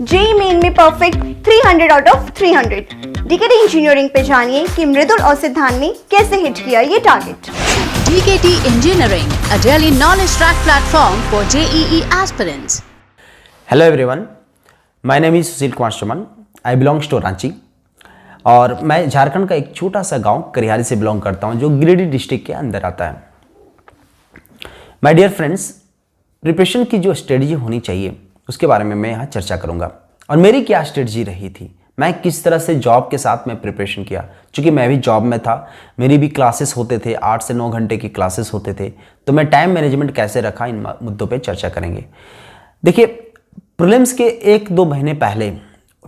JEE main में perfect 300 out of 300। DKT engineering पे जानिए कि मृदुल और सिद्धांत ने कैसे हिट किया ये target. DKT Engineering, a daily knowledge track platform for JEE aspirants. Hello everyone, my name is Sushil Kumar Suman. I belongs to Ranchi और मैं झारखंड का एक छोटा सा गांव करिहारी से बिलोंग करता हूं जो गिरिडीह डिस्ट्रिक्ट के अंदर आता है. माय डियर फ्रेंड्स, प्रिपरेशन की जो स्ट्रेटजी होनी चाहिए उसके बारे में मैं यहाँ चर्चा करूँगा और मेरी क्या स्ट्रेटजी रही थी, मैं किस तरह से जॉब के साथ में प्रिपरेशन किया. क्योंकि मैं भी जॉब में था, मेरी भी क्लासेस होते थे, 8 से 9 घंटे की क्लासेस होते थे, तो मैं टाइम मैनेजमेंट कैसे रखा इन मुद्दों पे चर्चा करेंगे. देखिए, प्रीलिम्स के 1-2 महीने पहले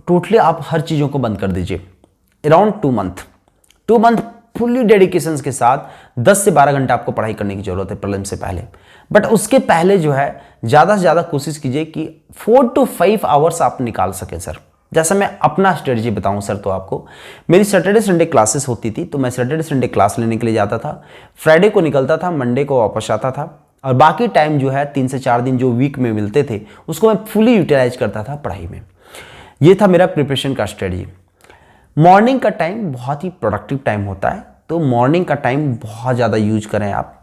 टोटली आप हर चीज़ों को बंद कर दीजिए. अराउंड 2 मंथ फुल्ली डेडिकेशंस के साथ 10 से 12 घंटा आपको पढ़ाई करने की जरूरत है प्रीलिम्स से पहले. बट उसके पहले जो है ज़्यादा से ज़्यादा कोशिश कीजिए कि 4 to 5 आवर्स आप निकाल सकें सर. जैसा मैं अपना स्ट्रेटजी बताऊं सर, तो आपको मेरी सैटरडे संडे क्लासेस होती थी, तो मैं सैटरडे संडे क्लास लेने के लिए जाता था, फ्राइडे को निकलता था, मंडे को वापस आता था और बाकी टाइम जो है 3 से 4 दिन जो वीक में मिलते थे उसको मैं फुली यूटिलाइज करता था पढ़ाई में. ये था मेरा प्रिपरेशन का स्ट्रेटजी. मॉर्निंग का टाइम बहुत ही प्रोडक्टिव टाइम होता है, तो मॉर्निंग का टाइम बहुत ज़्यादा यूज करें आप.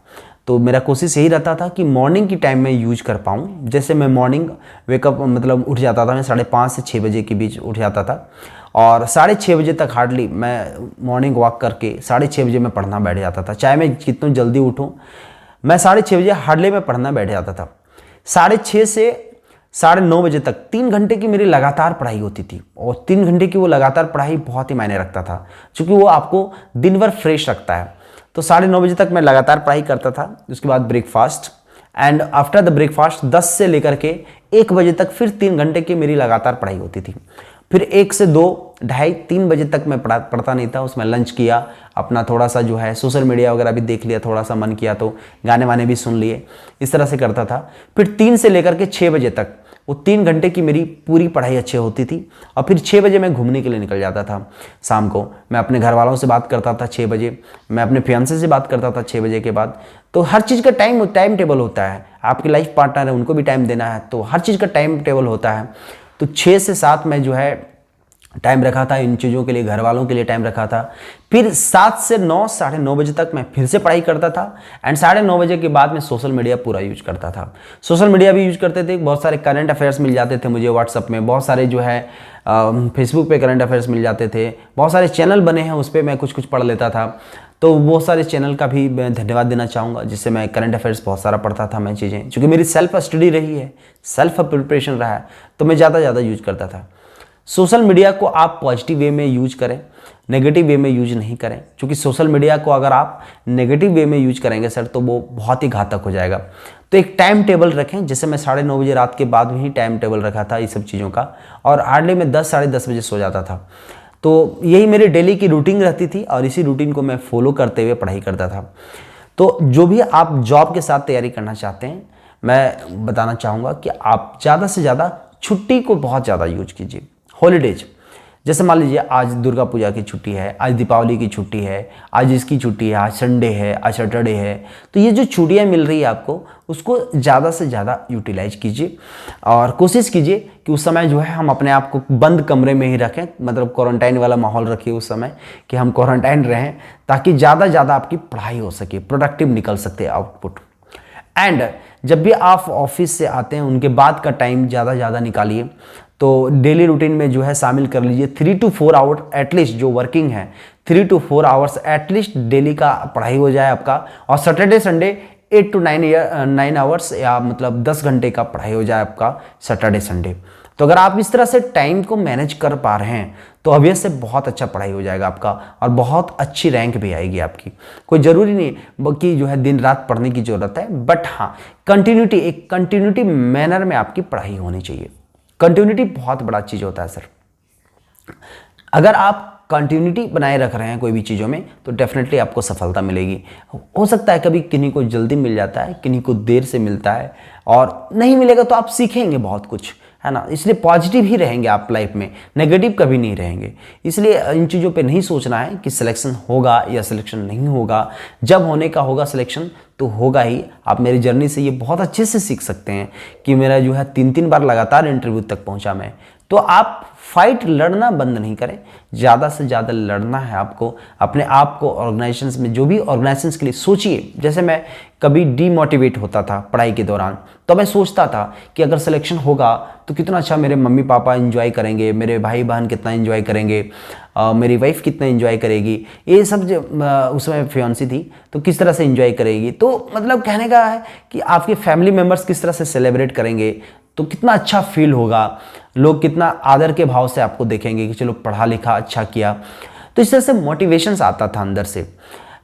तो मेरा कोशिश यही रहता था कि मॉर्निंग की टाइम में यूज कर पाऊँ. जैसे मैं मॉर्निंग वेकअप मतलब उठ जाता था, मैं 5:30 से 6 बजे के बीच उठ जाता था और 6:30 बजे तक हार्डली मैं मॉर्निंग वॉक करके 6:30 बजे मैं पढ़ना बैठ जाता था. चाहे मैं कितना जल्दी उठूँ, मैं 6:30 बजे हार्डली मैं पढ़ना बैठ जाता था. 6:30 से 9:30 बजे तक 3 घंटे की मेरी लगातार पढ़ाई होती थी और 3 घंटे की वो लगातार पढ़ाई बहुत ही मायने रखता था, क्योंकि वो आपको दिन भर फ्रेश रखता है. तो 9:30 बजे तक मैं लगातार पढ़ाई करता था. उसके बाद breakfast and after the breakfast 10 से लेकर के 1 बजे तक फिर 3 घंटे की मेरी लगातार पढ़ाई होती थी. फिर 1 से 2, 2:30-3 बजे तक मैं पढ़ता नहीं था. उसमें लंच किया, अपना थोड़ा सा जो है सोशल मीडिया वगैरह भी देख लिया, थोड़ा सा मन किया तो गाने वाने भी सुन लिए, इस तरह से करता था. फिर 3 से लेकर के 6 बजे तक वो 3 घंटे की मेरी पूरी पढ़ाई अच्छी होती थी और फिर 6 बजे मैं घूमने के लिए निकल जाता था. शाम को मैं अपने घर वालों से बात करता था 6 बजे, मैं अपने फियांसे से बात करता था 6 बजे के बाद. तो हर चीज़ का टाइम टेबल होता है. आपके लाइफ पार्टनर है, उनको भी टाइम देना है, तो हर चीज़ का टाइम टेबल होता है. तो 6 से 7 में जो है टाइम रखा था इन चीज़ों के लिए, घर वालों के लिए टाइम रखा था. फिर 7 से 9, 9:30 बजे तक मैं फिर से पढ़ाई करता था एंड 9:30 बजे के बाद मैं सोशल मीडिया पूरा यूज करता था. सोशल मीडिया भी यूज करते थे, बहुत सारे करंट अफेयर्स मिल जाते थे मुझे व्हाट्सअप में, बहुत सारे जो है फेसबुक पे करंट अफेयर्स मिल जाते थे, बहुत सारे चैनल बने हैं उस पर मैं कुछ पढ़ लेता था. तो बहुत सारे चैनल का भी मैं धन्यवाद देना चाहूँगा, जिससे मैं करंट अफेयर्स बहुत सारा पढ़ता था मैं चीज़ें, क्योंकि मेरी सेल्फ स्टडी रही है, सेल्फ प्रिपरेशन रहा है, तो मैं ज़्यादा यूज करता था. सोशल मीडिया को आप पॉजिटिव वे में यूज करें, नेगेटिव वे में यूज नहीं करें, क्योंकि सोशल मीडिया को अगर आप नेगेटिव वे में यूज करेंगे सर तो वो बहुत ही घातक हो जाएगा. तो एक टाइम टेबल रखें, जैसे मैं 9:30 बजे रात के बाद भी टाइम टेबल रखा था इस सब चीज़ों का, और हार्डली मैं 10 साढ़े 10 बजे सो जाता था. तो यही मेरी डेली की रूटीन रहती थी और इसी रूटीन को मैं फॉलो करते हुए पढ़ाई करता था. तो जो भी आप जॉब के साथ तैयारी करना चाहते हैं, मैं बताना चाहूँगा कि आप ज़्यादा से ज़्यादा छुट्टी को बहुत ज़्यादा यूज कीजिए. हॉलीडेज, जैसे मान लीजिए आज दुर्गा पूजा की छुट्टी है, आज दीपावली की छुट्टी है, आज इसकी छुट्टी है, आज संडे है, आज सैटरडे है, तो ये जो छुट्टियां मिल रही है आपको, उसको ज़्यादा से ज़्यादा यूटिलाइज कीजिए और कोशिश कीजिए कि उस समय जो है हम अपने आप को बंद कमरे में ही रखें, मतलब क्वारंटाइन वाला माहौल रखिए उस समय कि हम क्वारंटाइन रहें, ताकि ज़्यादा आपकी पढ़ाई हो सके, प्रोडक्टिव निकल सकते आउटपुट. एंड जब भी आप ऑफिस से आते हैं उनके बाद का टाइम ज़्यादा निकालिए, तो डेली रूटीन में जो है शामिल कर लीजिए 3 to 4 आवर एटलीस्ट. जो वर्किंग है 3 to 4 आवर्स एटलीस्ट डेली का पढ़ाई हो जाए आपका, और सैटरडे संडे 8 to 9 आवर्स या मतलब 10 घंटे का पढ़ाई हो जाए आपका सैटरडे संडे. तो अगर आप इस तरह से टाइम को मैनेज कर पा रहे हैं तो ऑब्वियस से बहुत अच्छा पढ़ाई हो जाएगा आपका और बहुत अच्छी रैंक भी आएगी आपकी. कोई ज़रूरी नहीं कि जो है दिन रात पढ़ने की ज़रूरत है, बट हाँ एक कंटिन्यूटी मैनर में आपकी पढ़ाई होनी चाहिए. कंटिन्यूटी बहुत बड़ा चीज़ होता है सर. अगर आप कंटिन्यूटी बनाए रख रहे हैं कोई भी चीज़ों में तो डेफिनेटली आपको सफलता मिलेगी. हो सकता है कभी किन्हीं को जल्दी मिल जाता है, किन्हीं को देर से मिलता है, और नहीं मिलेगा तो आप सीखेंगे बहुत कुछ, है ना. इसलिए पॉजिटिव ही रहेंगे आप लाइफ में, नेगेटिव कभी नहीं रहेंगे. इसलिए इन चीज़ों पे नहीं सोचना है कि सिलेक्शन होगा या सिलेक्शन नहीं होगा. जब होने का होगा सिलेक्शन तो होगा ही. आप मेरी जर्नी से ये बहुत अच्छे से सीख सकते हैं कि मेरा जो है 3 बार लगातार इंटरव्यू तक पहुंचा मैं, तो आप फाइट लड़ना बंद नहीं करें, ज़्यादा से ज़्यादा लड़ना है आपको। अपने आप को ऑर्गेनाइजेशंस में, जो भी ऑर्गेनाइजेशंस के लिए सोचिए। जैसे मैं कभी डीमोटिवेट होता था पढ़ाई के दौरान, तो मैं सोचता था कि अगर सिलेक्शन होगा तो कितना अच्छा मेरे मम्मी पापा एंजॉय करेंगे, मेरे भाई बहन कितना एंजॉय करेंगे, मेरी वाइफ कितना एंजॉय करेगी, ये सब जो उसमें फियांसी थी तो किस तरह से एंजॉय करेगी। तो मतलब कहने का है कि आपके फैमिली मेम्बर्स किस तरह से सेलिब्रेट करेंगे, तो कितना अच्छा फील होगा, लोग कितना आदर के भाव से आपको देखेंगे कि चलो पढ़ा लिखा अच्छा किया। तो इस तरह से मोटिवेशंस आता था अंदर से।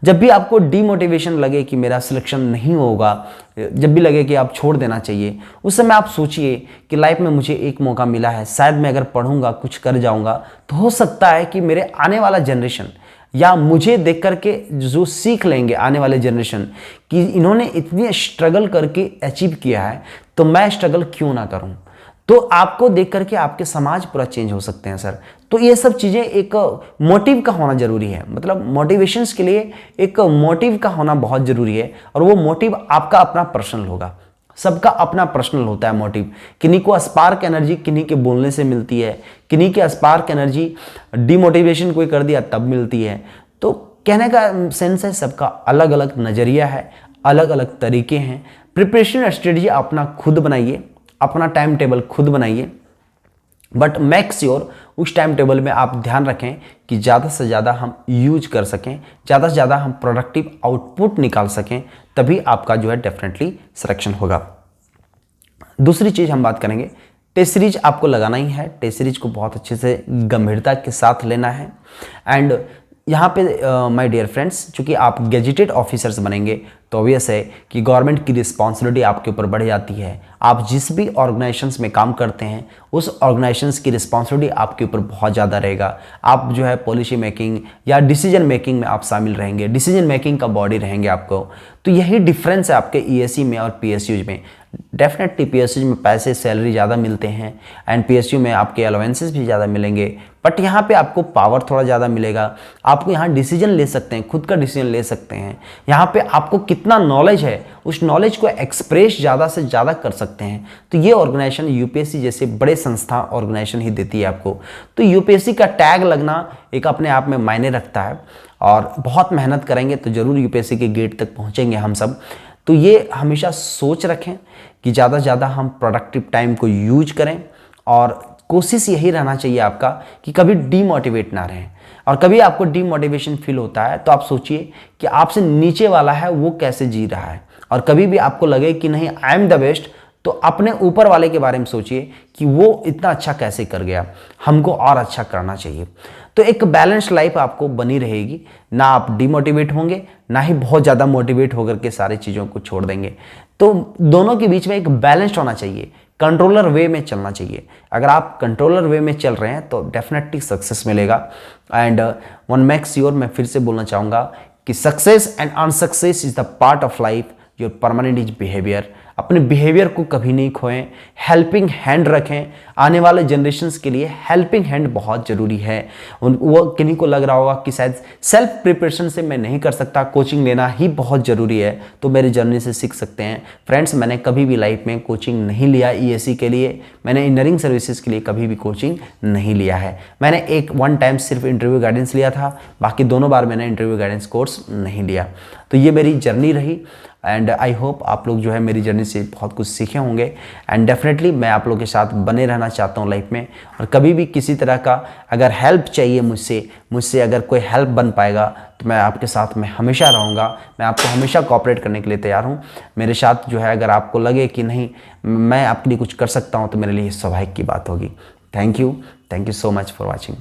जब भी आपको डीमोटिवेशन लगे कि मेरा सिलेक्शन नहीं होगा, जब भी लगे कि आप छोड़ देना चाहिए, उस समय आप सोचिए कि लाइफ में मुझे एक मौका मिला है, शायद मैं अगर पढ़ूंगा कुछ कर जाऊंगा तो हो सकता है कि मेरे आने वाला जनरेशन या मुझे देख करके जो सीख लेंगे आने वाले जनरेशन कि इन्होंने इतनी स्ट्रगल करके अचीव किया है, तो मैं स्ट्रगल क्यों ना करूं। तो आपको देख करके आपके समाज पूरा चेंज हो सकते हैं सर। तो ये सब चीज़ें एक मोटिव का होना जरूरी है, मतलब मोटिवेशंस के लिए एक मोटिव का होना बहुत जरूरी है। और वो मोटिव आपका अपना पर्सनल होगा, सबका अपना पर्सनल होता है मोटिव। किन्हीं को स्पार्क एनर्जी किन्हीं के बोलने से मिलती है, किन्हीं के स्पार्क एनर्जी डिमोटिवेशन कोई कर दिया तब मिलती है। तो कहने का सेंस है सबका अलग अलग नज़रिया है, अलग अलग तरीके हैं। प्रिपरेशन स्ट्रेटजी अपना खुद बनाइए, अपना टाइम टेबल खुद बनाइए, बट मेक श्योर उस टाइम टेबल में आप ध्यान रखें कि ज़्यादा से ज़्यादा हम यूज कर सकें, ज़्यादा से ज़्यादा हम प्रोडक्टिव आउटपुट निकाल सकें, तभी आपका जो है डेफिनेटली सिलेक्शन होगा। दूसरी चीज़ हम बात करेंगे, टेस्ट सीरीज आपको लगाना ही है। टेस्ट सीरीज को बहुत अच्छे से गंभीरता के साथ लेना है। एंड यहाँ पे माय डियर फ्रेंड्स, चूँकि आप गेजेटेड ऑफिसर्स बनेंगे तो ऑब्वियस है कि गवर्नमेंट की रिस्पॉन्सिबिलिटी आपके ऊपर बढ़ जाती है। आप जिस भी ऑर्गेनाइजेशंस में काम करते हैं उस ऑर्गेनाइजेशंस की रिस्पॉन्सिबिलिटी आपके ऊपर बहुत ज़्यादा रहेगा। आप जो है पॉलिसी मेकिंग या डिसीजन मेकिंग में आप शामिल रहेंगे, डिसीजन मेकिंग का बॉडी रहेंगे आपको। तो यही डिफरेंस है आपके ईएससी में और पीएसयू में। डेफिनेटली पीएसयू में पैसे सैलरी ज़्यादा मिलते हैं एंड पीएसयू में आपके अलाउंसेस भी ज़्यादा मिलेंगे, बट यहाँ पे आपको पावर थोड़ा ज़्यादा मिलेगा। आपको यहाँ डिसीजन ले सकते हैं, खुद का डिसीजन ले सकते हैं। यहाँ पे आपको कितना नॉलेज है उस नॉलेज को एक्सप्रेस ज़्यादा से ज़्यादा कर सकते हैं। तो ये ऑर्गेनाइजेशन यूपीएससी जैसे बड़े संस्था ऑर्गेनाइजेशन ही देती है आपको। तो यूपीएससी का टैग लगना एक अपने आप में मायने रखता है और बहुत मेहनत करेंगे तो ज़रूर यूपीएससी के गेट तक पहुँचेंगे हम सब। तो ये हमेशा सोच रखें कि ज़्यादा से ज़्यादा हम प्रोडक्टिव टाइम को यूज करें और कोशिश यही रहना चाहिए आपका कि कभी डीमोटिवेट ना रहें। और कभी आपको डीमोटिवेशन फील होता है तो आप सोचिए कि आपसे नीचे वाला है वो कैसे जी रहा है। और कभी भी आपको लगे कि नहीं आई एम द बेस्ट, तो अपने ऊपर वाले के बारे में सोचिए कि वो इतना अच्छा कैसे कर गया, हमको और अच्छा करना चाहिए। तो एक बैलेंस लाइफ आपको बनी रहेगी, ना आप डिमोटिवेट होंगे ना ही बहुत ज़्यादा मोटिवेट होकर के सारी चीज़ों को छोड़ देंगे। तो दोनों के बीच में एक बैलेंस होना चाहिए, कंट्रोलर वे में चलना चाहिए। अगर आप कंट्रोलर वे में चल रहे हैं तो डेफिनेटली सक्सेस मिलेगा। एंड वन मेक श्योर, मैं फिर से बोलना चाहूँगा कि success and unsuccess is the part of life, your permanent is behaviour. अपने बिहेवियर को कभी नहीं खोएं, हेल्पिंग हैंड रखें। आने वाले जनरेशन्स के लिए हेल्पिंग हैंड बहुत ज़रूरी है। वो किन्हीं को लग रहा होगा कि शायद सेल्फ प्रिपरेशन से मैं नहीं कर सकता, कोचिंग लेना ही बहुत ज़रूरी है, तो मेरी जर्नी से सीख सकते हैं। फ्रेंड्स, मैंने कभी भी लाइफ में कोचिंग नहीं लिया ईएससी के लिए, मैंने इंजीनियरिंग सर्विसेज के लिए कभी भी कोचिंग नहीं लिया है। मैंने एक वन टाइम सिर्फ इंटरव्यू गाइडेंस लिया था, बाकी दोनों बार मैंने इंटरव्यू गाइडेंस कोर्स नहीं लिया। तो ये मेरी जर्नी रही एंड आई होप आप लोग जो है मेरी जर्नी से बहुत कुछ सीखे होंगे। एंड डेफिनेटली मैं आप लोगों के साथ बने रहना चाहता हूँ लाइफ में। और कभी भी किसी तरह का अगर हेल्प चाहिए मुझसे अगर कोई हेल्प बन पाएगा तो मैं आपके साथ में हमेशा रहूँगा। मैं आपको हमेशा कोऑपरेट करने के लिए तैयार हूँ। मेरे साथ जो है अगर आपको लगे कि नहीं मैं आपके लिए कुछ कर सकता हूँ तो मेरे लिए स्वाभाविक की बात होगी। Thank you so much for watching.